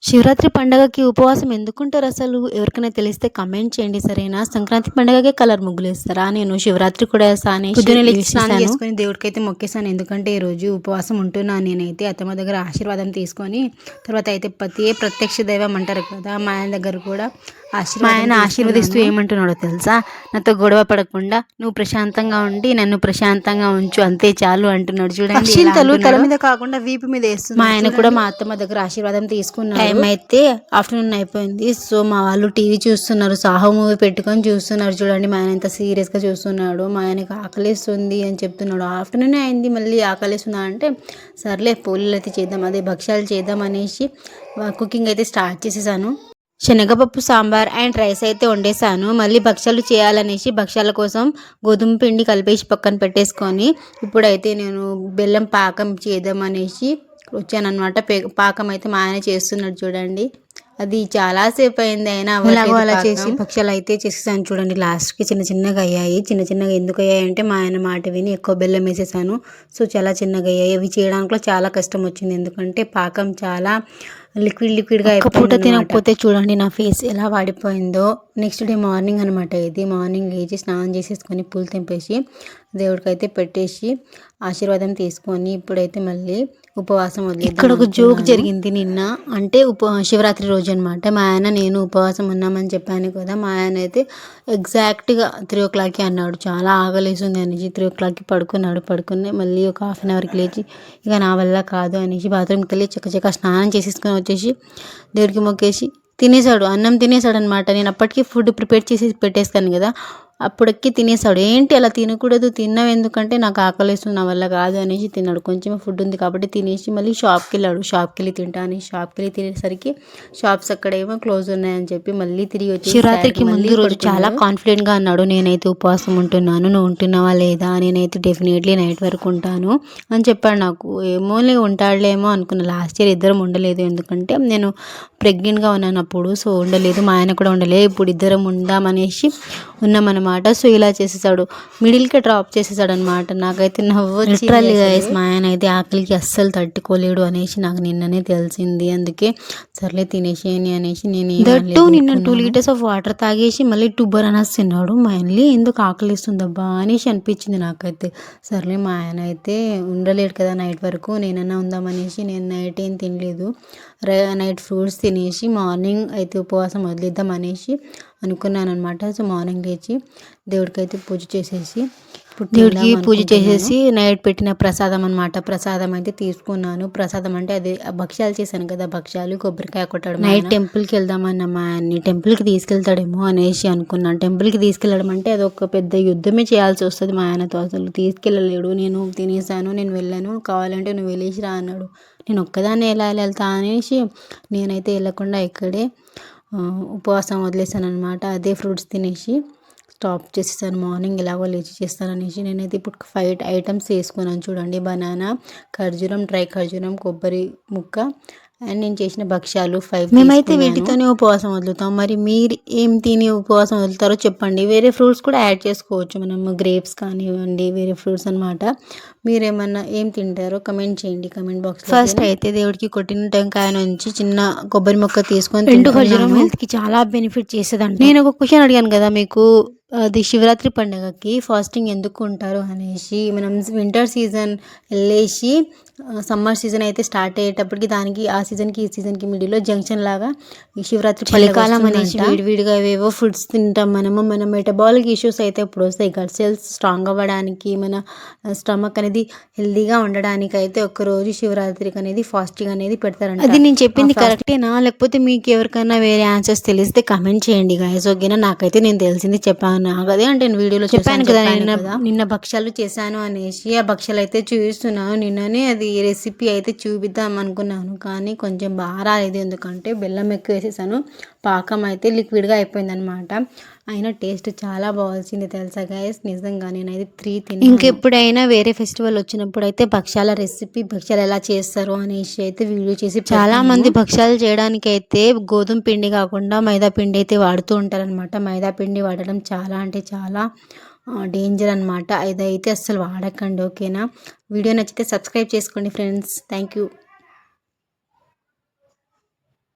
శివరాత్రి పండగకి ఉపవాసం ఎందుకుంటారు అసలు? ఎవరికైనా తెలిస్తే కామెంట్ చేయండి సరేనా? సంక్రాంతి పండగకే కలర్ ముగ్గులేస్తారా? నేను శివరాత్రి కూడా వేస్తా అని పొద్దున్నే లేచి స్నానం చేసుకొని దేవుడికైతే మొక్కేసాను. ఎందుకంటే ఈరోజు ఉపవాసం ఉంటున్నాను నేనైతే. అత్తమ్మ దగ్గర ఆశీర్వాదం తీసుకొని తర్వాత అయితే పతియే ప్రత్యక్ష దైవం అంటారు కదా, మా ఆయన దగ్గర కూడా మా ఆయన ఆశీర్వదిస్తూ ఏమంటున్నాడో తెలుసా? నాతో గొడవ పడకుండా నువ్వు ప్రశాంతంగా ఉండి నన్ను ప్రశాంతంగా ఉంచు, అంతే చాలు అంటున్నాడు. చూడండి, అక్షింతలు తల మీద కాకుండా వీపు మీద వేస్తుంది. మా ఆయన కూడా మా అత్తమ్మ దగ్గర ఆశీర్వాదం తీసుకున్నాడు. టైం అయితే ఆఫ్టర్నూన్ అయిపోయింది. సో మా వాళ్ళు టీవీ చూస్తున్నారు, సాహో మూవీ పెట్టుకొని చూస్తున్నారు. చూడండి మా ఆయన ఎంత సీరియస్గా చూస్తున్నాడు. మా ఆయనకి ఆకలిస్తుంది అని చెప్తున్నాడు. ఆఫ్టర్నూన్ అయింది, మళ్ళీ ఆకలిస్తుందా అంటే సర్లే పూరీలు అయితే చేద్దాం, అదే భక్ష్యాలు చేద్దాం అనేసి కుకింగ్ అయితే స్టార్ట్ చేసేసాను. శనగపప్పు సాంబార్ అండ్ రైస్ అయితే వండేసాను. మళ్ళీ భక్ష్యాలు చేయాలనేసి భక్ష్యాల కోసం గోధుమ పిండి కలిపేసి పక్కన పెట్టేసుకొని ఇప్పుడైతే నేను బెల్లం పాకం చేద్దామనేసి వచ్చానమాట. పాకం అయితే మా ఆయన చేస్తున్నాడు చూడండి. అది చాలాసేపు అయింది, అయినా అలా చేసి భక్ష్యాలు అయితే చేసేసాను. చూడండి లాస్ట్కి చిన్న చిన్నగా అయ్యాయి. చిన్న చిన్నగా ఎందుకు అయ్యాయి అంటే మా ఆయన మాట విని ఎక్కువ బెల్లం వేసేసాను. సో చాలా చిన్నగా అయ్యాయి. అవి చేయడానికి చాలా కష్టం వచ్చింది, ఎందుకంటే పాకం చాలా లిక్విడ్గా పూట తినకపోతే చూడండి నా ఫేస్ ఎలా వాడిపోయిందో. నెక్స్ట్ డే మార్నింగ్ అనమాట ఇది. మార్నింగ్ లేచి స్నానం చేసేసుకొని పూలు తెంపేసి దేవుడికి అయితే పెట్టేసి ఆశీర్వాదం తీసుకొని ఇప్పుడైతే మళ్ళీ ఉపవాసం వదిలేదు. ఇక్కడ ఒక జోక్ జరిగింది నిన్న, అంటే శివరాత్రి రోజు అనమాట. మా ఆయన నేను ఉపవాసం ఉన్నామని చెప్పాను కదా, మా ఆయన అయితే ఎగ్జాక్ట్గా 3 o'clockకి అన్నాడు. చాలా ఆకలేస్తుంది అనేసి 3 o'clockకి పడుకుని మళ్ళీ ఒక హాఫ్ అన్ అవర్కి లేచి ఇక నా వల్ల కాదు అనేసి బాత్రూమ్కి వెళ్ళి చక్కచక్క స్నానం చేసేసుకొని వచ్చేసి దేవుడికి మొక్కేసి తినేసాడు. అన్నం తినేసాడు అనమాట. నేను అప్పటికి ఫుడ్ ప్రిపేర్ చేసి పెట్టేస్తాను కదా, అప్పటికి తినేసాడు. ఏంటి అలా తినకూడదు, తిన్నావు ఎందుకంటే నాకు ఆకలిస్తుంది, నా వల్ల కాదు అనేసి తిన్నాడు. కొంచెం ఫుడ్ ఉంది కాబట్టి తినేసి మళ్ళీ షాప్కి వెళ్ళాడు. షాప్కి వెళ్ళి తింటా అని షాప్కి వెళ్ళి తినేసరికి షాప్స్ అక్కడేమో క్లోజ్ ఉన్నాయని చెప్పి మళ్ళీ తిరిగి వచ్చి శివరాత్రికి ముందు రోజు చాలా కాన్ఫిడెంట్గా అన్నాడు, నేనైతే ఉపవాసం ఉంటున్నాను, నువ్వు ఉంటున్నావా లేదా, నేనైతే డెఫినెట్లీ నైట్ వరకు ఉంటాను అని చెప్పాడు. నాకు ఏమోలే ఉంటాడులేమో అనుకున్నా. లాస్ట్ ఇయర్ ఇద్దరం ఉండలేదు, ఎందుకంటే నేను ప్రెగ్నెంట్గా ఉన్నాను అప్పుడు. సో ఉండలేదు, మా ఆయన కూడా ఉండలేదు. ఇప్పుడు ఇద్దరం ఉందామనేసి ఉన్నామన్నమాట. సో ఇలా చేసేసాడు, మిడిల్కి డ్రాప్ చేసేసాడు అనమాట. నాకైతే నవ్వు లిటరల్లీ గైస్, మా ఆయన అయితే ఆకలికి అస్సలు తట్టుకోలేడు అనేసి నాకు నిన్ననే తెలిసింది. అందుకే సర్లే తినేసేయని అనేసి నేను నిన్న 2 liters ఆఫ్ వాటర్ తాగేసి మళ్ళీ 2 bananas తిన్నాడు. మళ్ళీ ఎందుకు ఆకలిస్తుందబ్బా అనేసి అనిపించింది నాకైతే. సర్లే మా ఆయన అయితే ఉండలేడు కదా నైట్ వరకు, నేనన్నా ఉందామనేసి నేను నైట్ ఏం తినలేదు. నైట్ ఫ్రూట్స్ తినేసి మార్నింగ్ అయితే ఉపవాసం వదిలేద్దాం అనేసి అనుకున్నాను అనమాట. సో మార్నింగ్ లేచి దేవుడికి అయితే పూజ చేసేసి నైట్ పెట్టిన ప్రసాదం అనమాట. ప్రసాదం అయితే తీసుకున్నాను. ప్రసాదం అంటే అదే భక్ష్యాలు చేశాను కదా, భక్ష్యాలు కొబ్బరికాయ కొట్టాడు. నైట్ టెంపుల్కి వెళ్దామన్న మా ఆయన్ని టెంపుల్కి తీసుకెళ్తాడేమో అనేసి అనుకున్నాను. టెంపుల్కి తీసుకెళ్ళడం అంటే అది ఒక పెద్ద యుద్ధమే చేయాల్సి వస్తుంది మా ఆయనతో. అసలు తీసుకెళ్ళలేడు. నేను తినేసాను, నేను వెళ్ళాను, కావాలంటే నువ్వు వెళ్ళేసి రా అన్నాడు. నేను ఒక్కదాన్ని ఎలా వెళ్తా అనేసి నేనైతే వెళ్ళకుండా ఇక్కడే ఉపవాసం వదిలేసాను అనమాట. అదే ఫ్రూట్స్ తినేసి స్టాప్ చేసేసాను. మార్నింగ్ ఎలాగో లేచి చేస్తాననేసి నేనైతే ఇప్పుడు 5 items వేసుకున్నాను చూడండి. బనానా, ఖర్జూరం, డ్రై ఖర్జూరం, కొబ్బరి ముక్క అండ్ నేను చేసిన భక్ష్యాలు 5. మేమైతే వీటితోనే ఉపవాసం వదులుతాం. మరి మీరు ఏం తిని ఉపవాసం వదులుతారో చెప్పండి. వేరే ఫ్రూట్స్ కూడా యాడ్ చేసుకోవచ్చు, మనము గ్రేప్స్ కానివ్వండి, వేరే ఫ్రూట్స్ అనమాట. మీరేమన్నా ఏం తింటారో కమెంట్ చేయండి కమెంట్ బాక్స్. ఫస్ట్ అయితే దేవుడికి కొట్టిన టెంకాయ నుంచి చిన్న కొబ్బరి మొక్క తీసుకొని ఎండు ఖర్జూరం హెల్త్కి చాలా బెనిఫిట్ చేసేదండి. నేను ఒక క్వశ్చన్ అడిగాను కదా మీకు, అది శివరాత్రి పండుగకి ఫాస్టింగ్ ఎందుకు ఉంటారు అనేసి. మనం వింటర్ సీజన్ వెళ్ళేసి సమ్మర్ సీజన్ అయితే స్టార్ట్ అయ్యేటప్పటికి దానికి ఆ సీజన్కి ఈ సీజన్కి మిడిల్లో జంక్షన్ లాగా ఈ శివరాత్రి చలికాలం అనేసి విడివిడిగా ఏవేవో ఫుడ్స్ తింటాం మనము. మన మెటబాలిక్ ఇష్యూస్ అయితే ఇప్పుడు వస్తాయి. గట్ సెల్స్ స్ట్రాంగ్ అవ్వడానికి, మన స్టమక్ అనేది హెల్దీగా ఉండడానికి అయితే ఒక్కరోజు శివరాత్రికి అనేది ఫాస్టింగ్ అనేది పెడతారంట. అది నేను చెప్పింది కరెక్టేనా, లేకపోతే మీకు ఎవరికైనా వేరే ఆన్సర్స్ తెలిస్తే కమెంట్ చేయండి గైస్, ఓకేనా? నాకైతే నేను తెలిసింది చెప్పాను. అదే అంటే నేను వీడియోలో చెప్పాను కదా నిన్న భక్ష్యాలు చేశాను అనేసి. ఆ భక్ష్యాలు అయితే చూపిస్తున్నాను. నిన్ననే అది రెసిపీ అయితే చూపిద్దాం అనుకున్నాను, కానీ కొంచెం బాగా రాలేదు, ఎందుకంటే బెల్లం ఎక్కువ వేసేసాను. పాకం అయితే లిక్విడ్గా అయిపోయింది అనమాట. అయినా టేస్ట్ చాలా బాగా తెలుసా గైస్, నిజంగా నేనైతే 3 తిన్నాను. ఇంకెప్పుడైనా వేరే ఫెస్టివల్ వచ్చినప్పుడు అయితే భక్ష్యాల రెసిపీ, భక్ష్యాలు ఎలా చేస్తారు అనేసి అయితే వీడియో చేసి, చాలా మంది భక్ష్యాలు చేయడానికి అయితే గోధుమ పిండి కాకుండా మైదా పిండి అయితే వాడుతూ ఉంటారనమాట. మైదా పిండి వాడడం చాలా అంటే చాలా డేంజర్ అనమాట. ఇదైతే అస్సలు వాడకండి, ఓకేనా? వీడియో నచ్చితే సబ్స్క్రైబ్ చేసుకోండి ఫ్రెండ్స్. Thank you.